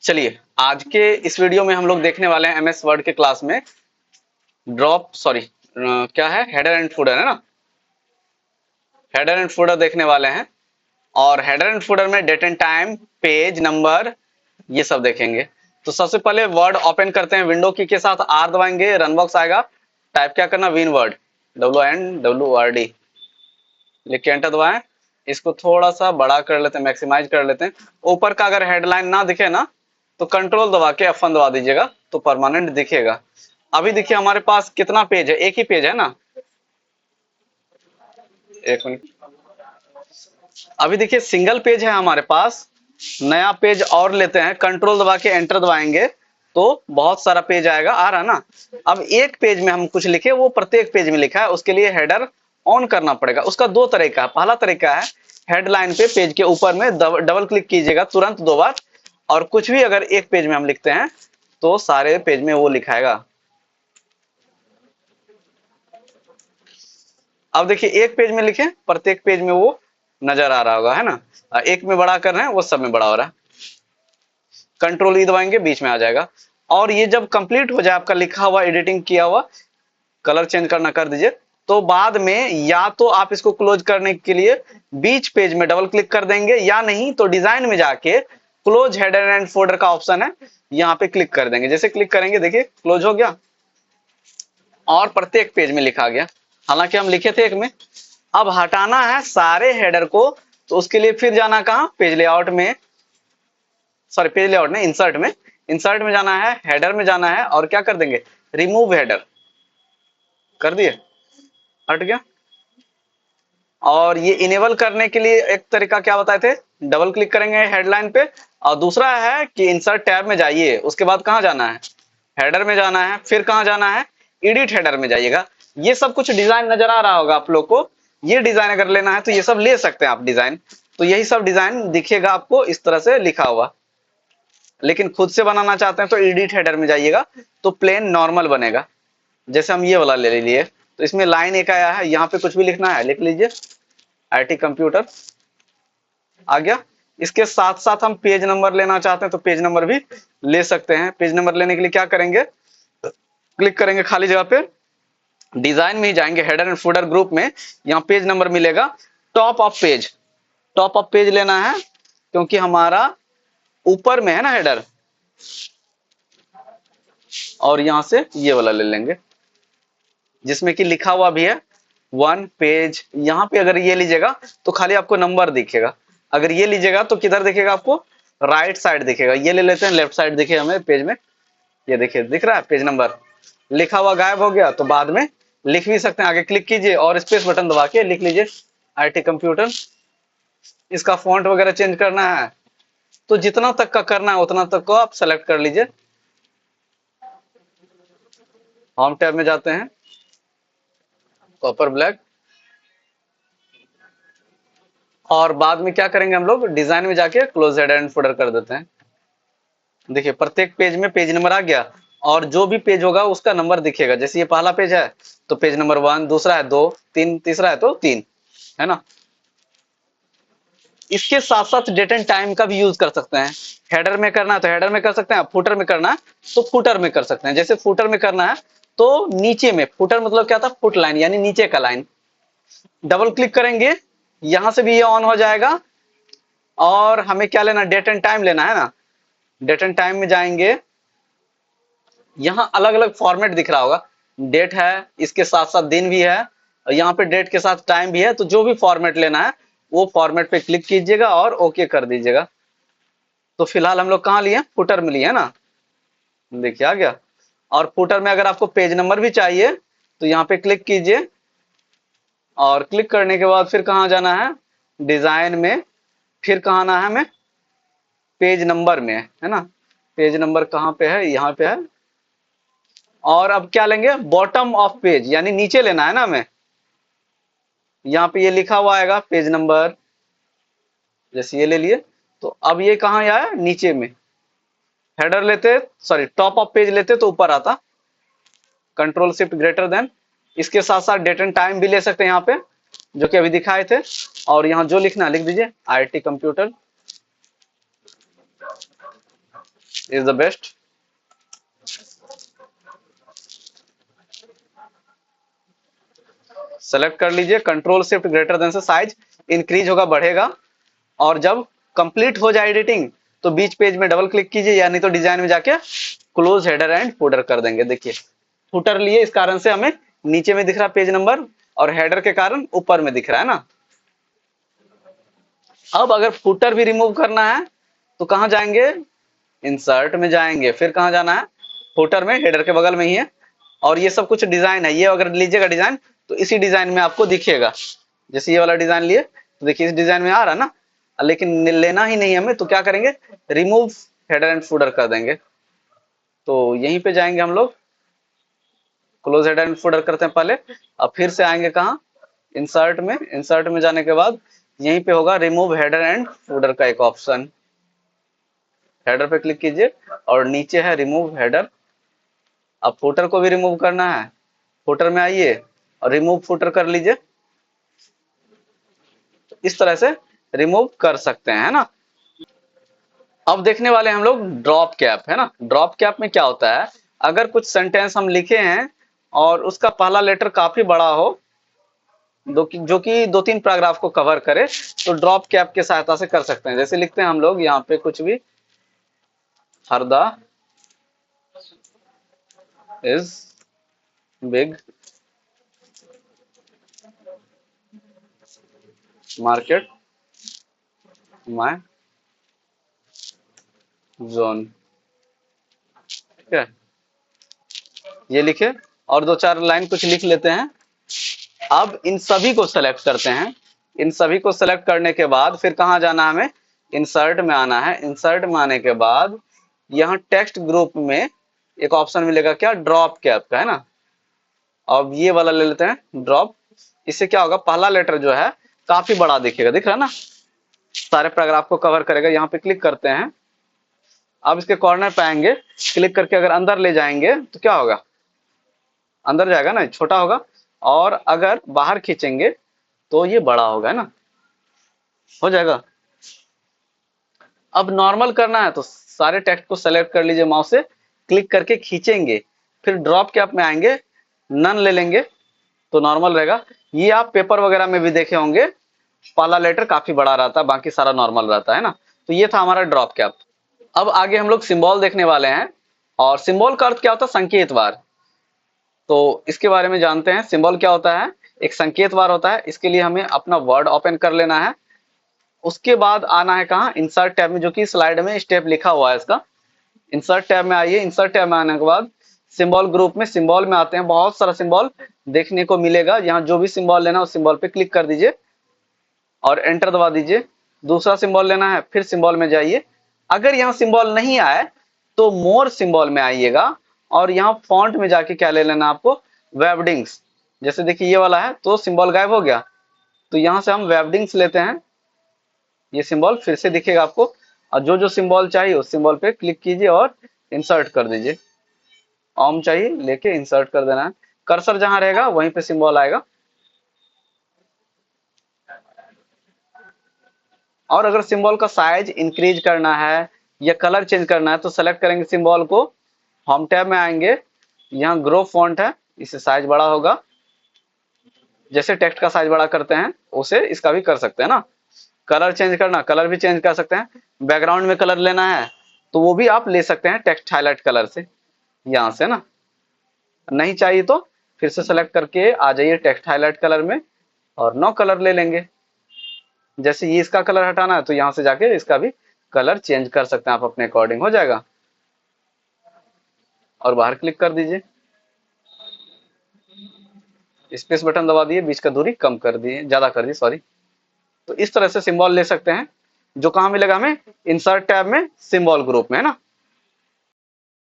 चलिए आज के इस वीडियो में हम लोग देखने वाले हैं एमएस वर्ड के क्लास में क्या है, हेडर एंड फूटर है ना। हेडर एंड फूटर देखने वाले हैं और हेडर एंड फूटर में date and time, page number, ये सब देखेंगे। तो सबसे पहले वर्ड ओपन करते हैं, विंडो की के साथ आर दबाएंगे, रन बॉक्स आएगा, टाइप क्या करना, विन वर्ड, WINWORD लिख के एंटर दबाएं। इसको थोड़ा सा बड़ा कर लेते हैं, मैक्सिमाइज कर लेते हैं। ऊपर का अगर हेडलाइन ना दिखे ना तो कंट्रोल दबा के F1 दबा दीजिएगा तो परमानेंट दिखेगा। अभी देखिए हमारे पास कितना पेज है, एक ही पेज है ना। एक मिनट, अभी देखिए सिंगल पेज है हमारे पास। नया पेज और लेते हैं, कंट्रोल दबा के एंटर दबाएंगे तो बहुत सारा पेज आएगा, आ रहा ना। अब एक पेज में हम कुछ लिखे, वो प्रत्येक पेज में लिखा है, उसके लिए हेडर ऑन करना पड़ेगा। उसका दो तरीका है। पहला तरीका है हेडलाइन पे पेज के ऊपर में डबल क्लिक कीजिएगा तुरंत 2 बार, और कुछ भी अगर एक पेज में हम लिखते हैं तो सारे पेज में वो लिखाएगा। अब देखिए एक पेज में लिखे, प्रत्येक पेज में वो नजर आ रहा होगा, है ना। एक में बड़ा कर रहे हैं, वो सब में बड़ा हो रहा है। कंट्रोल ई दबाएंगे, बीच में आ जाएगा। और ये जब कंप्लीट हो जाए आपका लिखा हुआ, एडिटिंग किया हुआ, कलर चेंज करना कर दीजिए। तो बाद में या तो आप इसको क्लोज करने के लिए बीच पेज में डबल क्लिक कर देंगे, या नहीं तो डिजाइन में जाके क्लोज हेडर एंड फोल्डर का ऑप्शन है, यहाँ पे क्लिक कर देंगे। जैसे क्लिक करेंगे देखिए क्लोज हो गया और प्रत्येक पेज में लिखा गया। हालांकि हम लिखे थे एक में। अब हटाना है सारे हेडर को, तो उसके लिए फिर जाना कहाँ, पेज लेआउट में, सॉरी पेज लेआउट नहीं, इंसर्ट में। इंसर्ट में जाना है, हेडर में जाना है और क्या कर देंगे, रिमूव हेडर कर दिए, हट गया। और ये इनेबल करने के लिए एक तरीका क्या बताए थे, डबल क्लिक करेंगे हेडलाइन पे, और दूसरा है कि इंसर्ट टैब में जाइए, उसके बाद कहां जाना है, हेडर में जाना है, फिर कहां जाना है, एडिट हेडर में जाइएगा। ये सब कुछ डिजाइन नजर आ रहा होगा आप लोग को। ये डिजाइन अगर लेना है तो ये सब ले सकते हैं आप डिजाइन। तो यही सब डिजाइन दिखेगा आपको इस तरह से लिखा हुआ। लेकिन खुद से बनाना चाहते हैं तो एडिट हेडर में जाइएगा तो प्लेन नॉर्मल बनेगा। जैसे हम ये वाला ले लिए, तो इसमें लाइन एक आया है, यहाँ पे कुछ भी लिखना है लिख लीजिए, IT कंप्यूटर आ गया। इसके साथ साथ हम पेज नंबर लेना चाहते हैं तो पेज नंबर भी ले सकते हैं। पेज नंबर लेने के लिए क्या करेंगे, क्लिक करेंगे खाली जगह पे, डिजाइन में ही जाएंगे, हेडर एंड फूटर ग्रुप में, यहाँ पेज नंबर मिलेगा, top of page, top of page लेना है क्योंकि हमारा ऊपर में है ना हेडर। और यहां से ये वाला ले लेंगे जिसमें कि लिखा हुआ भी है 1 पेज। यहाँ पे अगर ये लीजिएगा तो खाली आपको नंबर दिखेगा, अगर ये लीजिएगा तो किधर दिखेगा आपको, राइट साइड दिखेगा। ये ले लेते हैं, लेफ्ट साइड दिखे हमें पेज में, ये देखिए दिख रहा है पेज नंबर, लिखा हुआ गायब हो गया तो बाद में लिख भी सकते हैं। आगे क्लिक कीजिए और स्पेस बटन दबा के लिख लीजिए IT कंप्यूटर। इसका फॉन्ट वगैरह चेंज करना है तो जितना तक का करना है उतना तक को आप सेलेक्ट कर लीजिए। होम टैब में जाते हैं, कॉपर ब्लैक, और बाद में क्या करेंगे हम लोग, डिजाइन में जाके क्लोज हेडर एंड फूटर कर देते हैं। देखिए प्रत्येक पेज में पेज नंबर आ गया, और जो भी पेज होगा उसका नंबर दिखेगा। जैसे ये पहला पेज है तो पेज नंबर 1, दूसरा है 2, 3, तीसरा है तो 3, है ना। इसके साथ साथ डेट एंड टाइम का भी यूज कर सकते हैं। हेडर में करना है तो हेडर में कर सकते हैं, फुटर में करना है तो फुटर में कर सकते हैं। जैसे फुटर में करना है तो नीचे में, फुटर मतलब क्या था, फुट लाइन यानी नीचे का लाइन, डबल क्लिक करेंगे, यहां से भी ये ऑन हो जाएगा। और हमें क्या लेना, डेट एंड टाइम लेना है ना। डेट एंड टाइम में जाएंगे, यहाँ अलग अलग फॉर्मेट दिख रहा होगा, डेट है, इसके साथ साथ दिन भी है, और यहाँ पे डेट के साथ टाइम भी है। तो जो भी फॉर्मेट लेना है वो फॉर्मेट पे क्लिक कीजिएगा और ओके कर दीजिएगा। तो फिलहाल हम लोग कहाँ लिए, फुटर में लिए है ना, देखिए आ गया। और फुटर में अगर आपको पेज नंबर भी चाहिए तो यहाँ पे क्लिक कीजिए, और क्लिक करने के बाद फिर कहाँ जाना है, डिजाइन में, फिर कहाँ आना है हमें, पेज नंबर में, है ना। पेज नंबर कहाँ पे है, यहाँ पे है। और अब क्या लेंगे, बॉटम ऑफ पेज यानी नीचे लेना है ना हमें। यहाँ पे ये लिखा हुआ आएगा पेज नंबर, जैसे ये ले लिए। तो अब ये कहाँ आया, नीचे में। हेडर लेते, सॉरी टॉप ऑफ पेज लेते तो ऊपर आता, कंट्रोल शिफ्ट ग्रेटर देन। इसके साथ साथ डेट एंड टाइम भी ले सकते हैं यहाँ पे, जो कि अभी दिखाए थे। और यहाँ जो लिखना लिख दीजिए, IT computer. Is the best. Select कर लीजिए, कंट्रोल शिफ्ट ग्रेटर देन से साइज इंक्रीज होगा, बढ़ेगा। और जब कंप्लीट हो जाए एडिटिंग तो बीच पेज में डबल क्लिक कीजिए, या नहीं तो डिजाइन में जाके क्लोज हेडर एंड फुटर कर देंगे। देखिए फुटर लिए, इस कारण से हमें नीचे में दिख रहा पेज नंबर, और हेडर के कारण ऊपर में दिख रहा है ना। अब अगर फुटर भी रिमूव करना है तो कहां जाएंगे, इंसर्ट में जाएंगे, फिर कहां जाना है, फुटर में, हेडर के बगल में ही है। और ये सब कुछ डिजाइन है, ये अगर लीजिएगा डिजाइन तो इसी डिजाइन में आपको दिखेगा। जैसे ये वाला डिजाइन लिए तो देखिए इस डिजाइन में आ रहा ना, लेकिन लेना ही नहीं हमें, तो क्या करेंगे, रिमूव हेडर एंड फुटर कर देंगे। तो यहीं पे जाएंगे हम लोग, क्लोज हेडर एंड फुटर करते हैं पहले, अब फिर से आएंगे कहाँ, इंसर्ट में। इंसर्ट में जाने के बाद यहीं पे होगा रिमूव हेडर एंड फुटर का एक ऑप्शन, हेडर पे क्लिक कीजिए और नीचे है रिमूव हेडर। अब फुटर को भी रिमूव करना है, फुटर में आइए और रिमूव फुटर कर लीजिए। इस तरह से रिमूव कर सकते हैं, है ना। अब देखने वाले हम लोग ड्रॉप कैप, है ना। ड्रॉप कैप में क्या होता है, अगर कुछ सेंटेंस हम लिखे हैं और उसका पहला लेटर काफी बड़ा हो, जो कि 2-3 पैराग्राफ को कवर करे, तो ड्रॉप कैप की सहायता से कर सकते हैं। जैसे लिखते हैं हम लोग यहाँ पे कुछ भी, Harda is big market my zone, ठीक है, ये लिखे और 2-4 लाइन कुछ लिख लेते हैं। अब इन सभी को सेलेक्ट करते हैं, इन सभी को सेलेक्ट करने के बाद फिर कहां जाना है, हमें इंसर्ट में आना है। इंसर्ट में आने के बाद यहाँ टेक्स्ट ग्रुप में एक ऑप्शन मिलेगा क्या, ड्रॉप कैप का, है ना। अब ये वाला ले लेते हैं ड्रॉप। इससे क्या होगा, पहला लेटर जो है काफी बड़ा दिखेगा, दिख रहा है ना, सारे पैराग्राफ को कवर करेगा। यहाँ पे क्लिक करते हैं, अब इसके कॉर्नर पे आएंगे, क्लिक करके अगर अंदर ले जाएंगे तो क्या होगा, अंदर जाएगा ना, छोटा होगा। और अगर बाहर खींचेंगे तो ये बड़ा होगा, है ना, हो जाएगा। अब नॉर्मल करना है तो सारे टेक्स्ट को सेलेक्ट कर लीजिए, माउस से क्लिक करके खींचेंगे, फिर ड्रॉप कैप में आएंगे, नन ले लेंगे तो नॉर्मल रहेगा। ये आप पेपर वगैरह में भी देखे होंगे, पहला लेटर काफी बड़ा रहता है, बाकी सारा नॉर्मल रहता है ना। तो ये था हमारा ड्रॉप कैप। अब आगे हम लोग सिंबल देखने वाले हैं, और सिंबल का अर्थ क्या होता है, संकेत बार। तो इसके बारे में जानते हैं, सिंबल क्या होता है, एक संकेत बार होता है। इसके लिए हमें अपना वर्ड ओपन कर लेना है, उसके बाद आना है कहाँ, इंसर्ट टैब में, जो कि स्लाइड में स्टेप लिखा हुआ है इसका। इंसर्ट टैब में आइए, इंसर्ट टैब में आने के बाद सिंबल ग्रुप में, सिंबल में आते हैं, बहुत सारा सिंबल देखने को मिलेगा। यहाँ जो भी सिंबल लेना है उस सिंबल पे क्लिक कर दीजिए और एंटर दबा दीजिए। दूसरा सिंबल लेना है, फिर सिंबल में जाइए। अगर यहाँ सिंबल नहीं आए तो मोर सिंबल में आइएगा, और यहाँ फॉन्ट में जाके क्या ले लेना आपको, वेबडिंग्स। जैसे देखिए ये वाला है तो सिंबल गायब हो गया, तो यहाँ से हम वेबडिंग्स लेते हैं, ये सिंबल फिर से दिखेगा आपको। और जो जो सिंबल चाहिए उस सिंबल पे क्लिक कीजिए और इंसर्ट कर दीजिए। ऑम चाहिए लेके इंसर्ट कर देना है, कर्सर जहां रहेगा वहीं पे सिंबल आएगा। और अगर सिंबल का साइज इंक्रीज करना है या कलर चेंज करना है तो सेलेक्ट करेंगे सिंबल को, होम टैब में आएंगे, यहाँ ग्रो फॉन्ट है, इससे साइज बड़ा होगा। जैसे टेक्स्ट का साइज बड़ा करते हैं उसे इसका भी कर सकते हैं ना। कलर चेंज करना, कलर भी चेंज कर सकते हैं। बैकग्राउंड में कलर लेना है तो वो भी आप ले सकते हैं टेक्स्ट हाईलाइट कलर से, यहाँ से ना। नहीं चाहिए तो फिर से सेलेक्ट करके आ जाइए टेक्स्ट हाईलाइट कलर में और नो कलर ले लेंगे। जैसे ये इसका कलर हटाना है तो यहाँ से जाके इसका भी कलर चेंज कर सकते हैं आप अपने अकॉर्डिंग, हो जाएगा। और बाहर क्लिक कर दीजिए, स्पेस बटन दबा दिए, बीच का दूरी कम कर दिए, ज्यादा कर दिए सॉरी। तो इस तरह से सिंबल ले सकते हैं, जो कहाँ मिलेगा हमें, इंसर्ट टैब में, सिंबल ग्रुप में, है ना।